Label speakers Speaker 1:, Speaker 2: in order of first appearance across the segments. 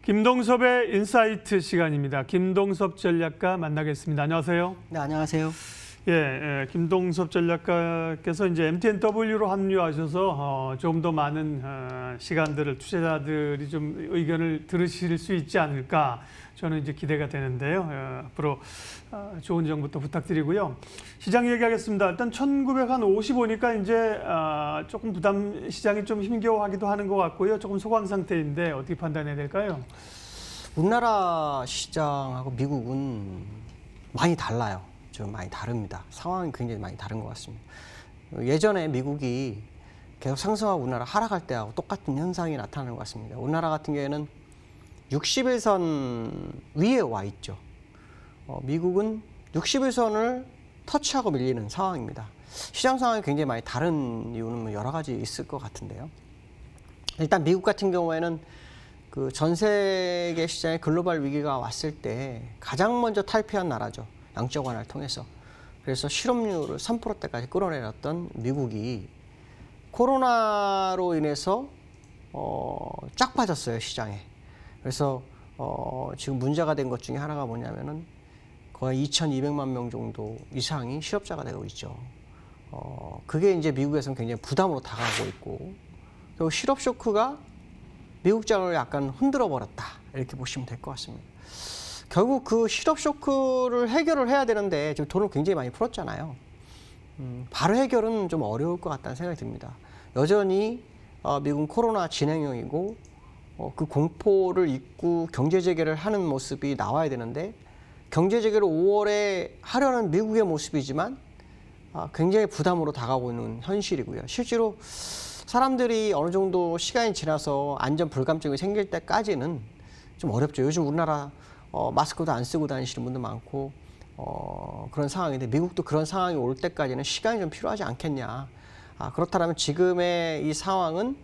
Speaker 1: 김동섭의 인사이트 시간입니다. 김동섭 전략가 만나겠습니다. 안녕하세요.
Speaker 2: 네, 안녕하세요.
Speaker 1: 김동섭 전략가께서 이제 MTNW로 합류하셔서 조금 더 많은 시간들을 투자자들이 좀 의견을 들으실 수 있지 않을까 저는 이제 기대가 되는데요. 앞으로 좋은 정보도 부탁드리고요. 시장 얘기하겠습니다. 일단 1955니까 이제 조금 시장이 좀 힘겨워하기도 하는 것 같고요. 조금 소강 상태인데 어떻게 판단해야 될까요?
Speaker 2: 우리나라 시장하고 미국은 많이 달라요. 좀 많이 다릅니다. 상황이 굉장히 많이 다른 것 같습니다. 예전에 미국이 계속 상승하고 우리나라 하락할 때하고 똑같은 현상이 나타나는 것 같습니다. 우리나라 같은 경우에는 60일선 위에 와 있죠. 미국은 60일선을 터치하고 밀리는 상황입니다. 시장 상황이 굉장히 많이 다른 이유는 여러 가지 있을 것 같은데요. 일단 미국 같은 경우에는 그 전 세계 시장에 글로벌 위기가 왔을 때 가장 먼저 탈피한 나라죠. 양적 완화를 통해서. 그래서 실업률을 3%대까지 끌어내렸던 미국이 코로나로 인해서 쫙 빠졌어요, 시장에. 그래서 지금 문제가 된 것 중에 하나가 뭐냐면은 거의 2,200만 명 정도 이상이 실업자가 되고 있죠. 그게 이제 미국에서는 굉장히 부담으로 다가오고 있고, 그리고 실업 쇼크가 미국장을 약간 흔들어 버렸다, 이렇게 보시면 될 것 같습니다. 결국 그 실업 쇼크를 해결을 해야 되는데 지금 돈을 굉장히 많이 풀었잖아요. 바로 해결은 좀 어려울 것 같다는 생각이 듭니다. 여전히 미국은 코로나 진행형이고 그 공포를 잊고 경제 재개를 하는 모습이 나와야 되는데, 경제 재개를 5월에 하려는 미국의 모습이지만 굉장히 부담으로 다가오고 있는 현실이고요. 실제로 사람들이 어느 정도 시간이 지나서 안전 불감증이 생길 때까지는 좀 어렵죠. 요즘 우리나라 마스크도 안 쓰고 다니시는 분도 많고 그런 상황인데, 미국도 그런 상황이 올 때까지는 시간이 좀 필요하지 않겠냐. 그렇다면 지금의 이 상황은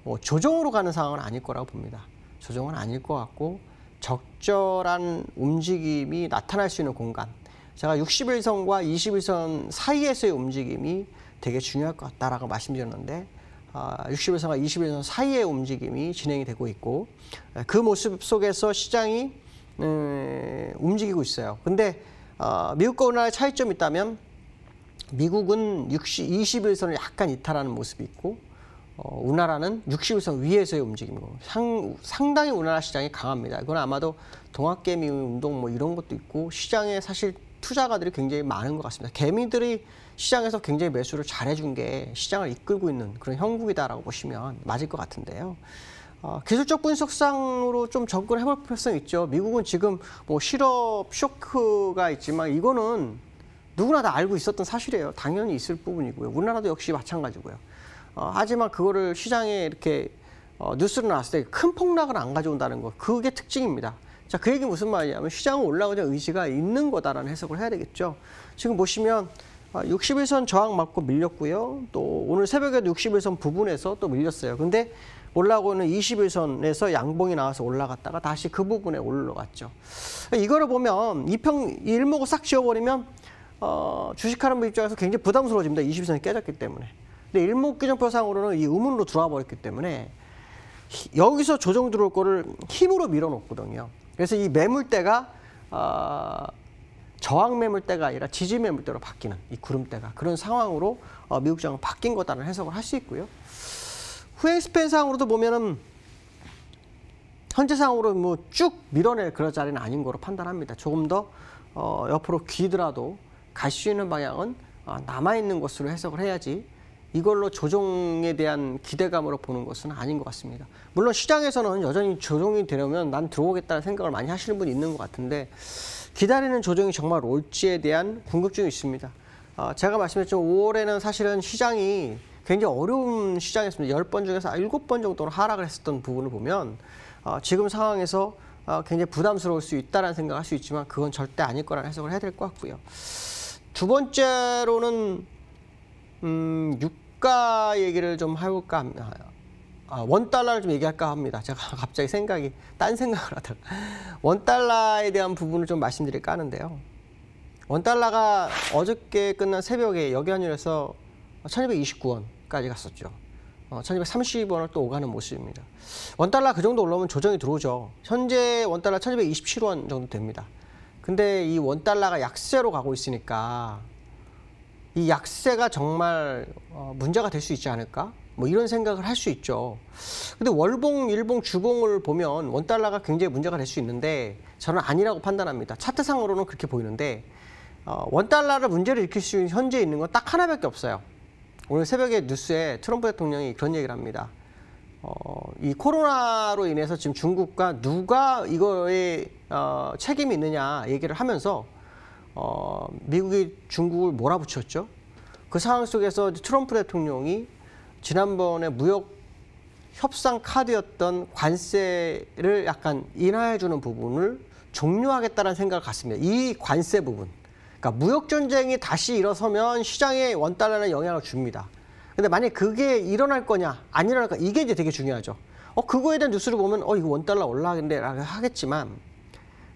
Speaker 2: 뭐 조정으로 가는 상황은 아닐 거라고 봅니다. 조정은 아닐 것 같고, 적절한 움직임이 나타날 수 있는 공간, 제가 60일선과 20일선 사이에서의 움직임이 되게 중요할 것 같다라고 말씀드렸는데, 60일선과 20일선 사이의 움직임이 진행이 되고 있고, 그 모습 속에서 시장이 움직이고 있어요. 근데 미국과 우리나라의 차이점이 있다면, 미국은 20일선을 약간 이탈하는 모습이 있고, 우리나라는 60일선 위에서의 움직임이고, 상당히 우리나라 시장이 강합니다. 이건 아마도 동학개미 운동 뭐 이런 것도 있고, 시장에 사실 투자가들이 굉장히 많은 것 같습니다. 개미들이 시장에서 굉장히 매수를 잘해준 게 시장을 이끌고 있는 그런 형국이다라고 보시면 맞을 것 같은데요. 기술적 분석상으로 좀 접근을 해볼 필요성이 있죠. 미국은 지금 뭐 실업 쇼크가 있지만 이거는 누구나 다 알고 있었던 사실이에요. 당연히 있을 부분이고요. 우리나라도 역시 마찬가지고요. 하지만 그거를 시장에 이렇게 뉴스로 나왔을 때 큰 폭락을 안 가져온다는 거, 그게 특징입니다. 자, 그 얘기 무슨 말이냐면 시장은 올라오자는 의지가 있는 거다라는 해석을 해야 되겠죠. 지금 보시면 60일선 저항 맞고 밀렸고요. 또 오늘 새벽에도 60일선 부분에서 또 밀렸어요. 근데 올라오고는 20일선에서 양봉이 나와서 올라갔다가 다시 그 부분에 올라갔죠. 이거를 보면 이 일목을 싹 지워버리면 주식하는 분 입장에서 굉장히 부담스러워집니다. 20일선이 깨졌기 때문에. 근데 일목기준표상으로는 이 의문으로 들어와 버렸기 때문에 여기서 조정 들어올 거를 힘으로 밀어놓거든요. 그래서 이 매물대가 저항 매물대가 아니라 지지 매물대로 바뀌는 이 구름대가, 그런 상황으로 미국 시장은 바뀐 거다라는 해석을 할 수 있고요. 후행 스팬상으로도 보면은 현재 상황으로 뭐 쭉 밀어낼 그런 자리는 아닌 거로 판단합니다. 조금 더 옆으로 기더라도 갈 수 있는 방향은 남아있는 것으로 해석을 해야지, 이걸로 조정에 대한 기대감으로 보는 것은 아닌 것 같습니다. 물론 시장에서는 여전히 조정이 되려면 난 들어오겠다는 생각을 많이 하시는 분이 있는 것 같은데, 기다리는 조정이 정말 올지에 대한 궁금증이 있습니다. 제가 말씀드렸죠. 5월에는 사실은 시장이 굉장히 어려운 시장이었습니다. 10번 중에서 7번 정도로 하락을 했었던 부분을 보면 지금 상황에서 굉장히 부담스러울 수 있다는 생각을 할 수 있지만, 그건 절대 아닐 거라는 해석을 해야 될 것 같고요. 두 번째로는 유가 얘기를 좀 해볼까 합니다. 원달러를 좀 얘기할까 합니다. 제가 갑자기 딴 생각을 하다가 원달러에 대한 부분을 좀 말씀드릴까 하는데요. 원달러가 어저께 끝난 새벽에 여기환율에서 1229원까지 갔었죠. 1230원을 또 오가는 모습입니다. 원달러 그 정도 올라오면 조정이 들어오죠. 현재 원달러 1227원 정도 됩니다. 근데 이 원달러가 약세로 가고 있으니까 이 약세가 정말 문제가 될 수 있지 않을까? 뭐 이런 생각을 할 수 있죠. 근데 월봉, 일봉, 주봉을 보면 원달러가 굉장히 문제가 될 수 있는데 저는 아니라고 판단합니다. 차트상으로는 그렇게 보이는데 원달러를 문제를 일으킬 수 있는 현재 있는 건 딱 하나밖에 없어요. 오늘 새벽에 뉴스에 트럼프 대통령이 그런 얘기를 합니다. 이 코로나로 인해서 지금 중국과 누가 이거에 책임이 있느냐 얘기를 하면서 미국이 중국을 몰아붙였죠. 그 상황 속에서 트럼프 대통령이 지난번에 무역 협상 카드였던 관세를 약간 인하해주는 부분을 종료하겠다는 생각을 갖습니다. 이 관세 부분. 그러니까 무역 전쟁이 다시 일어서면 시장에 원달러는 영향을 줍니다. 근데 만약에 그게 일어날 거냐, 안 일어날 거냐, 이게 이제 되게 중요하죠. 그거에 대한 뉴스를 보면, 이거 원달러 올라가겠네, 라고 하겠지만,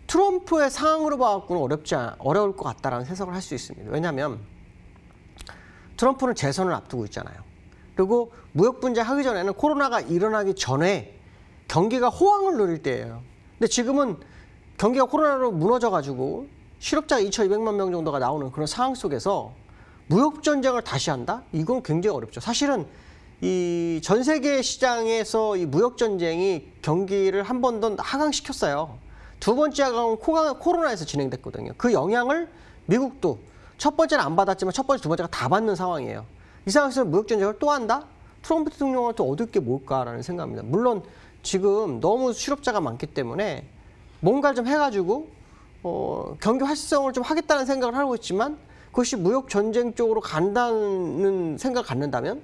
Speaker 2: 트럼프의 상황으로 봐갖고는 어려울 것 같다라는 해석을 할 수 있습니다. 왜냐하면, 트럼프는 재선을 앞두고 있잖아요. 그리고 무역 분쟁 하기 전에는 코로나가 일어나기 전에 경기가 호황을 누릴 때예요. 근데 지금은 경기가 코로나로 무너져가지고 실업자가 2,200만 명 정도가 나오는 그런 상황 속에서 무역 전쟁을 다시 한다? 이건 굉장히 어렵죠. 사실은 이 전 세계 시장에서 이 무역 전쟁이 경기를 한 번 더 하강시켰어요. 두 번째 하강은 코로나에서 진행됐거든요. 그 영향을 미국도 첫 번째는 안 받았지만 첫 번째, 두 번째가 다 받는 상황이에요. 이 상황에서 무역 전쟁을 또 한다? 트럼프 대통령은 또 얻을 게 뭘까라는 생각입니다. 물론 지금 너무 실업자가 많기 때문에 뭔가 좀 해가지고 경기 활성을 좀 하겠다는 생각을 하고 있지만 그것이 무역 전쟁 쪽으로 간다는 생각을 갖는다면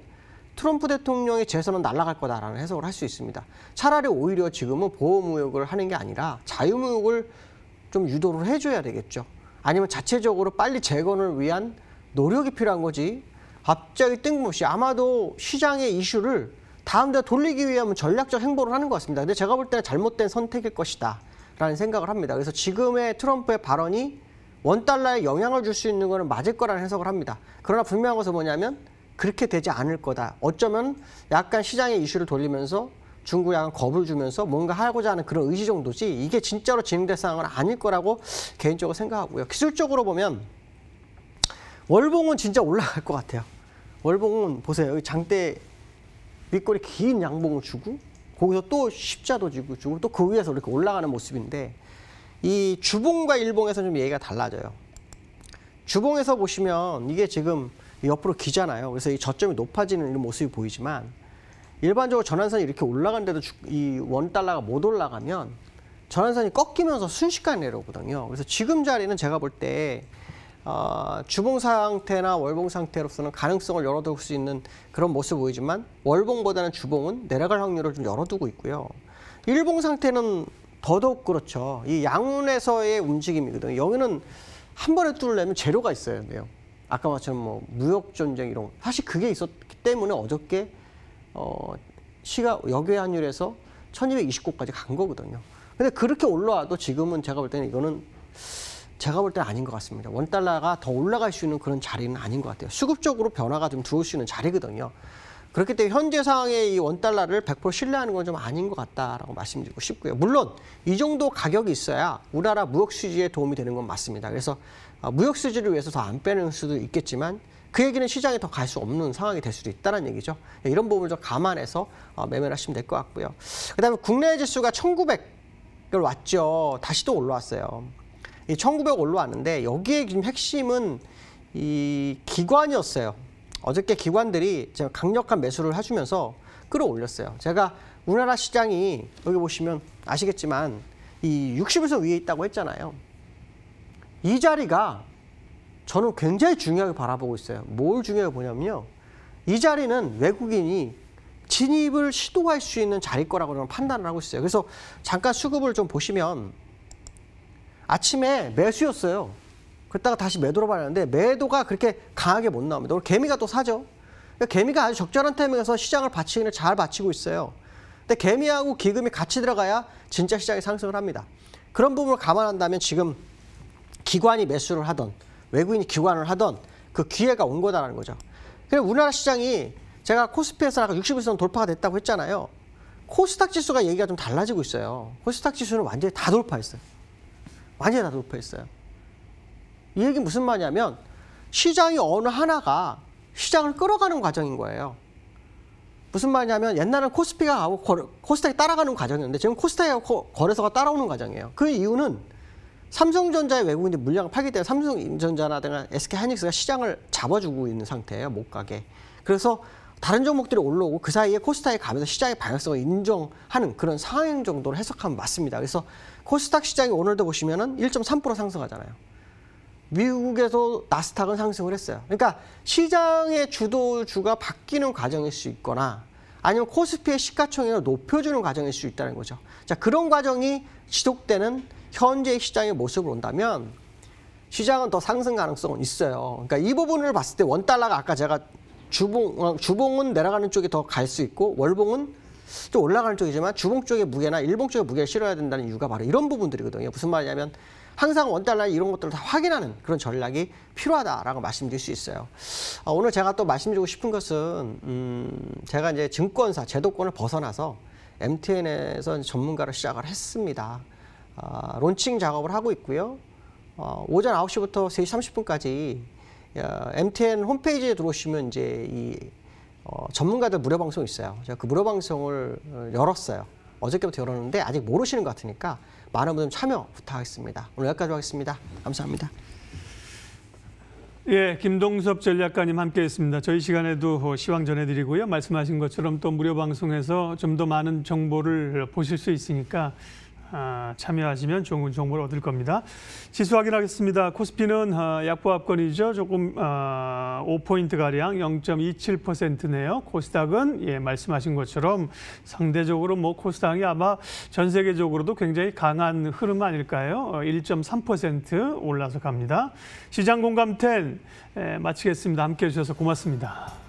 Speaker 2: 트럼프 대통령의 재선은 날아갈 거다라는 해석을 할 수 있습니다. 차라리 오히려 지금은 보호무역을 하는 게 아니라 자유무역을 좀 유도를 해줘야 되겠죠. 아니면 자체적으로 빨리 재건을 위한 노력이 필요한 거지. 갑자기 뜬금없이 아마도 시장의 이슈를 다음 데 돌리기 위한 전략적 행보를 하는 것 같습니다. 근데 제가 볼 때는 잘못된 선택일 것이다 라는 생각을 합니다. 그래서 지금의 트럼프의 발언이 원달러에 영향을 줄 수 있는 것은 맞을 거라는 해석을 합니다. 그러나 분명한 것은 뭐냐면 그렇게 되지 않을 거다. 어쩌면 약간 시장의 이슈를 돌리면서 중국에 약간 겁을 주면서 뭔가 하고자 하는 그런 의지 정도지 이게 진짜로 진행될 상황은 아닐 거라고 개인적으로 생각하고요. 기술적으로 보면 월봉은 진짜 올라갈 것 같아요. 월봉은 보세요. 여기 장대 윗골이 긴 양봉을 주고 거기서 또 십자도 주고 또 그 위에서 이렇게 올라가는 모습인데 이 주봉과 일봉에서 좀 얘기가 달라져요. 주봉에서 보시면 이게 지금 옆으로 기잖아요. 그래서 이 저점이 높아지는 이런 모습이 보이지만 일반적으로 전환선이 이렇게 올라간데도 이 원달러가 못 올라가면 전환선이 꺾이면서 순식간에 내려오거든요. 그래서 지금 자리는 제가 볼 때 주봉 상태나 월봉 상태로서는 가능성을 열어둘 수 있는 그런 모습 보이지만 월봉보다는 주봉은 내려갈 확률을 좀 열어두고 있고요. 일봉 상태는 더더욱 그렇죠. 이 양운에서의 움직임이거든요. 여기는 한 번에 뚫으려면 재료가 있어야 돼요. 아까 말처럼 뭐 무역 전쟁 이런 사실 그게 있었기 때문에 어저께 시가 역외환율에서 1229까지 간 거거든요. 근데 그렇게 올라와도 지금은 제가 볼 때는 이거는 제가 볼 때는 아닌 것 같습니다. 원달러가 더 올라갈 수 있는 그런 자리는 아닌 것 같아요. 수급적으로 변화가 좀 들어올 수 있는 자리거든요. 그렇기 때문에 현재 상황의 이 원달러를 100% 신뢰하는 건 좀 아닌 것 같다라고 말씀드리고 싶고요. 물론 이 정도 가격이 있어야 우리나라 무역 수지에 도움이 되는 건 맞습니다. 그래서 무역 수지를 위해서 더 안 빼는 수도 있겠지만 그 얘기는 시장에 더 갈 수 없는 상황이 될 수도 있다는 얘기죠. 이런 부분을 좀 감안해서 매매를 하시면 될 것 같고요. 그다음에 국내 지수가 1900을 왔죠. 다시 또 올라왔어요. 이 1900 올라왔는데 여기에 지금 핵심은 이 기관이었어요. 어저께 기관들이 제가 강력한 매수를 해주면서 끌어올렸어요. 제가 우리나라 시장이 여기 보시면 아시겠지만 이 60에서 위에 있다고 했잖아요. 이 자리가 저는 굉장히 중요하게 바라보고 있어요. 뭘 중요하게 보냐면요. 이 자리는 외국인이 진입을 시도할 수 있는 자리일 거라고 저는 판단을 하고 있어요. 그래서 잠깐 수급을 좀 보시면 아침에 매수였어요. 그랬다가 다시 매도로 봤는데 매도가 그렇게 강하게 못 나옵니다. 오늘 개미가 또 사죠. 그러니까 개미가 아주 적절한 타이밍에서 시장을 받치기는 잘 받치고 있어요. 근데 개미하고 기금이 같이 들어가야 진짜 시장이 상승을 합니다. 그런 부분을 감안한다면 지금 기관이 매수를 하던 외국인이 기관을 하던 그 기회가 온 거다라는 거죠. 그래서 우리나라 시장이 제가 코스피에서 아까 60일선 돌파가 됐다고 했잖아요. 코스닥 지수가 얘기가 좀 달라지고 있어요. 코스닥 지수는 완전히 다 돌파했어요. 완전히 다 돌파했어요. 이 얘기 무슨 말이냐면 시장이 어느 하나가 시장을 끌어가는 과정인 거예요. 무슨 말이냐면 옛날에는 코스피가 가고 코스닥이 따라가는 과정이었는데 지금 코스닥이 가고 거래소가 따라오는 과정이에요. 그 이유는 삼성전자의 외국인들 물량을 팔기 때문에 삼성전자나 SK하이닉스가 시장을 잡아주고 있는 상태예요. 못 가게. 그래서 다른 종목들이 올라오고 그 사이에 코스닥이 가면서 시장의 방향성을 인정하는 그런 상황 정도로 해석하면 맞습니다. 그래서 코스닥 시장이 오늘도 보시면은 1.3% 상승하잖아요. 미국에서 나스닥은 상승을 했어요. 그러니까 시장의 주도주가 바뀌는 과정일 수 있거나 아니면 코스피의 시가총액을 높여주는 과정일 수 있다는 거죠. 자, 그런 과정이 지속되는 현재의 시장의 모습을 본다면 시장은 더 상승 가능성은 있어요. 그러니까 이 부분을 봤을 때 원달러가 아까 제가 주봉은 내려가는 쪽이 더 갈 수 있고 월봉은 좀 올라가는 쪽이지만 주봉 쪽의 무게나 일봉 쪽의 무게를 실어야 된다는 이유가 바로 이런 부분들이거든요. 무슨 말이냐면 항상 원달러 이런 것들을 다 확인하는 그런 전략이 필요하다라고 말씀드릴 수 있어요. 오늘 제가 또 말씀드리고 싶은 것은 제가 이제 증권사 제도권을 벗어나서 MTN에서 전문가로 시작을 했습니다. 론칭 작업을 하고 있고요. 오전 9시부터 3시 30분까지 MTN 홈페이지에 들어오시면 이제 이 전문가들 무료 방송이 있어요. 제가 그 무료 방송을 열었어요. 어저께부터 열었는데 아직 모르시는 것 같으니까 많은 분들 참여 부탁하겠습니다. 오늘 여기까지 하겠습니다. 감사합니다.
Speaker 1: 예, 김동섭 전략가님 함께했습니다. 저희 시간에도 시황 전해드리고요. 말씀하신 것처럼 또 무료 방송에서 좀 더 많은 정보를 보실 수 있으니까 참여하시면 좋은 정보를 얻을 겁니다. 지수 확인하겠습니다. 코스피는 약보합권이죠. 조금 5포인트가량 0.27%네요. 코스닥은 예, 말씀하신 것처럼 상대적으로 뭐 코스닥이 아마 전 세계적으로도 굉장히 강한 흐름 아닐까요? 1.3% 올라서 갑니다. 시장 공감 10 마치겠습니다. 함께해 주셔서 고맙습니다.